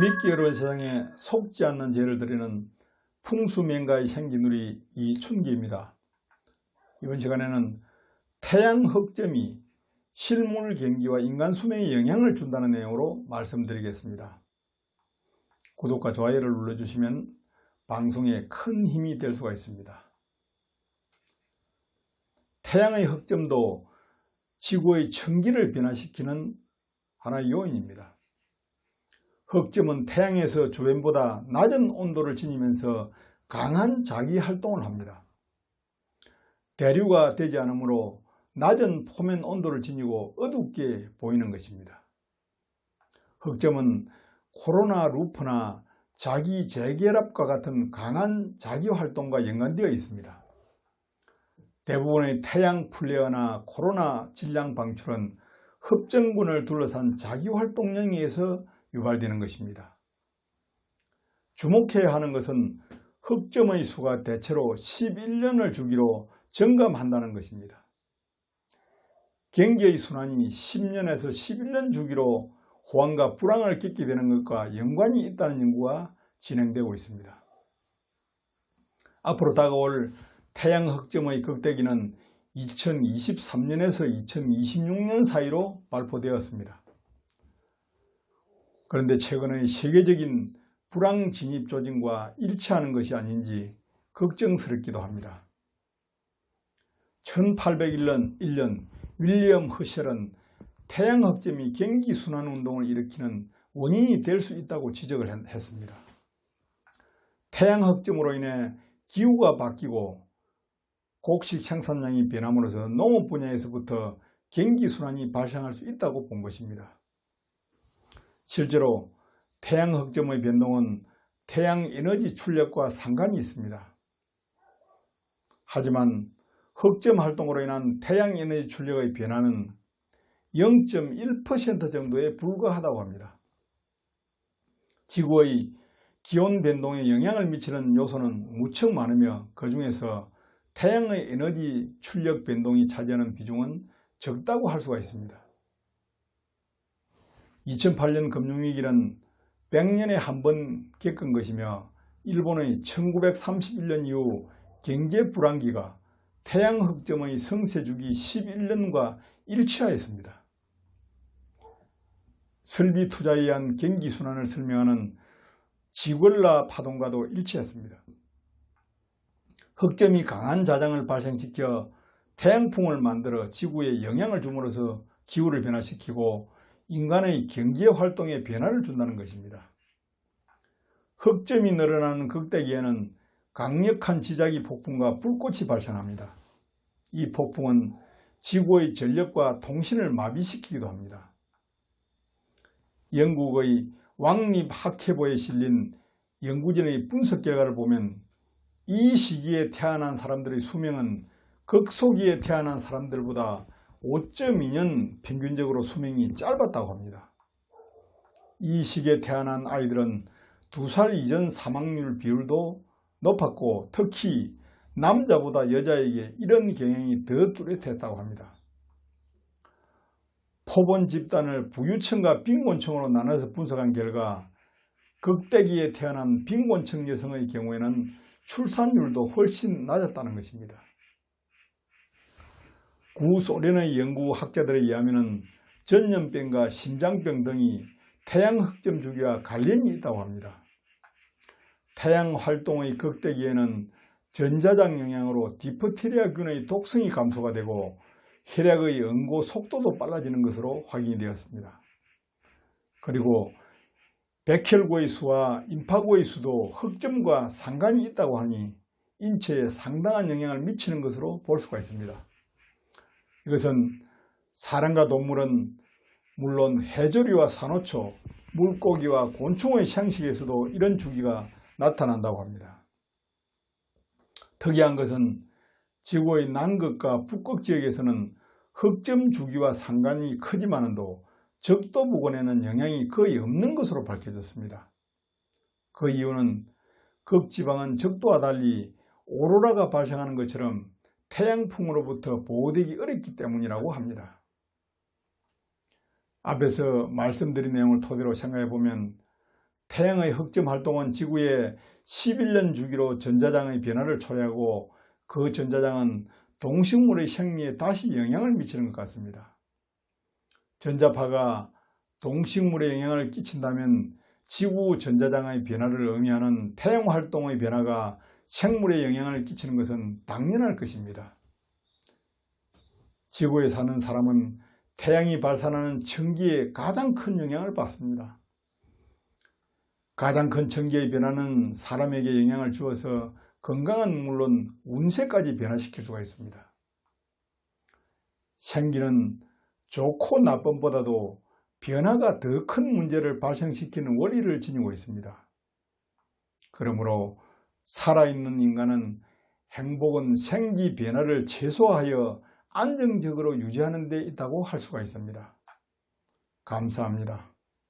믿기 어려운 세상에 속지 않는 죄를 드리는 풍수맹가의 생기누리 이춘기입니다. 이번 시간에는 태양 흑점이 실물 경기와 인간 수명에 영향을 준다는 내용으로 말씀드리겠습니다. 구독과 좋아요를 눌러주시면 방송에 큰 힘이 될 수가 있습니다. 태양의 흑점도 지구의 층기를 변화시키는 하나의 요인입니다. 흑점은 태양에서 주변보다 낮은 온도를 지니면서 강한 자기활동을 합니다. 대류가 되지 않으므로 낮은 표면 온도를 지니고 어둡게 보이는 것입니다. 흑점은 코로나 루프나 자기 재결합과 같은 강한 자기활동과 연관되어 있습니다. 대부분의 태양 플레어나 코로나 질량 방출은 흑점군을 둘러싼 자기활동 영역에서 유발되는 것입니다. 주목해야 하는 것은 흑점의 수가 대체로 11년을 주기로 점검한다는 것입니다. 경기의 순환이 10년에서 11년 주기로 호황과 불황을 겪게 되는 것과 연관이 있다는 연구가 진행되고 있습니다. 앞으로 다가올 태양 흑점의 극대기는 2023년에서 2026년 사이로 발표되었습니다. 그런데 최근의 세계적인 불황 진입 조짐과 일치하는 것이 아닌지 걱정스럽기도 합니다. 1801년 윌리엄 허셀은 태양 흑점이 경기 순환 운동을 일으키는 원인이 될 수 있다고 지적을 했습니다. 태양 흑점으로 인해 기후가 바뀌고 곡식 생산량이 변함으로써 농업 분야에서부터 경기 순환이 발생할 수 있다고 본 것입니다. 실제로 태양 흑점의 변동은 태양 에너지 출력과 상관이 있습니다. 하지만 흑점 활동으로 인한 태양 에너지 출력의 변화는 0.1% 정도에 불과하다고 합니다. 지구의 기온 변동에 영향을 미치는 요소는 무척 많으며 그 중에서 태양의 에너지 출력 변동이 차지하는 비중은 적다고 할 수가 있습니다. 2008년 금융위기는 100년에 한 번 겪은 것이며 일본의 1931년 이후 경제 불황기가 태양 흑점의 성세주기 11년과 일치하였습니다. 설비 투자에 의한 경기 순환을 설명하는 지골라 파동과도 일치했습니다. 흑점이 강한 자장을 발생시켜 태양풍을 만들어 지구에 영향을 줌으로써 기후를 변화시키고 인간의 경제 활동에 변화를 준다는 것입니다. 흑점이 늘어나는 극대기에는 강력한 지자기 폭풍과 불꽃이 발생합니다. 이 폭풍은 지구의 전력과 통신을 마비시키기도 합니다. 영국의 왕립학회보에 실린 연구진의 분석 결과를 보면 이 시기에 태어난 사람들의 수명은 극소기에 태어난 사람들보다 5.2년 평균적으로 수명이 짧았다고 합니다. 이 시기에 태어난 아이들은 2살 이전 사망률 비율도 높았고 특히 남자보다 여자에게 이런 경향이 더 뚜렷했다고 합니다. 포본 집단을 부유층과 빈곤층으로 나눠서 분석한 결과 극대기에 태어난 빈곤층 여성의 경우에는 출산율도 훨씬 낮았다는 것입니다. 구소련의 연구학자들에 의하면 전염병과 심장병 등이 태양 흑점 주기와 관련이 있다고 합니다. 태양 활동의 극대기에는 전자장 영향으로 디프테리아균의 독성이 감소가 되고 혈액의 응고 속도도 빨라지는 것으로 확인이 되었습니다. 그리고 백혈구의 수와 임파구의 수도 흑점과 상관이 있다고 하니 인체에 상당한 영향을 미치는 것으로 볼 수가 있습니다. 이것은 사람과 동물은 물론 해조류와 산호초, 물고기와 곤충의 생식에서도 이런 주기가 나타난다고 합니다. 특이한 것은 지구의 남극과 북극 지역에서는 흑점 주기와 상관이 크지만도 적도 부근에는 영향이 거의 없는 것으로 밝혀졌습니다. 그 이유는 극지방은 적도와 달리 오로라가 발생하는 것처럼 태양풍으로부터 보호되기 어렵기 때문이라고 합니다. 앞에서 말씀드린 내용을 토대로 생각해 보면 태양의 흑점 활동은 지구의 11년 주기로 전자장의 변화를 초래하고 그 전자장은 동식물의 생리에 다시 영향을 미치는 것 같습니다. 전자파가 동식물에 영향을 끼친다면 지구 전자장의 변화를 의미하는 태양 활동의 변화가 생물에 영향을 끼치는 것은 당연할 것입니다. 지구에 사는 사람은 태양이 발산하는 전기에 가장 큰 영향을 받습니다. 가장 큰 전기의 변화는 사람에게 영향을 주어서 건강은 물론 운세까지 변화시킬 수가 있습니다. 생기는 좋고 나쁨보다도 변화가 더 큰 문제를 발생시키는 원리를 지니고 있습니다. 그러므로 살아있는 인간은 행복은 생기 변화를 최소화하여 안정적으로 유지하는 데 있다고 할 수가 있습니다. 감사합니다.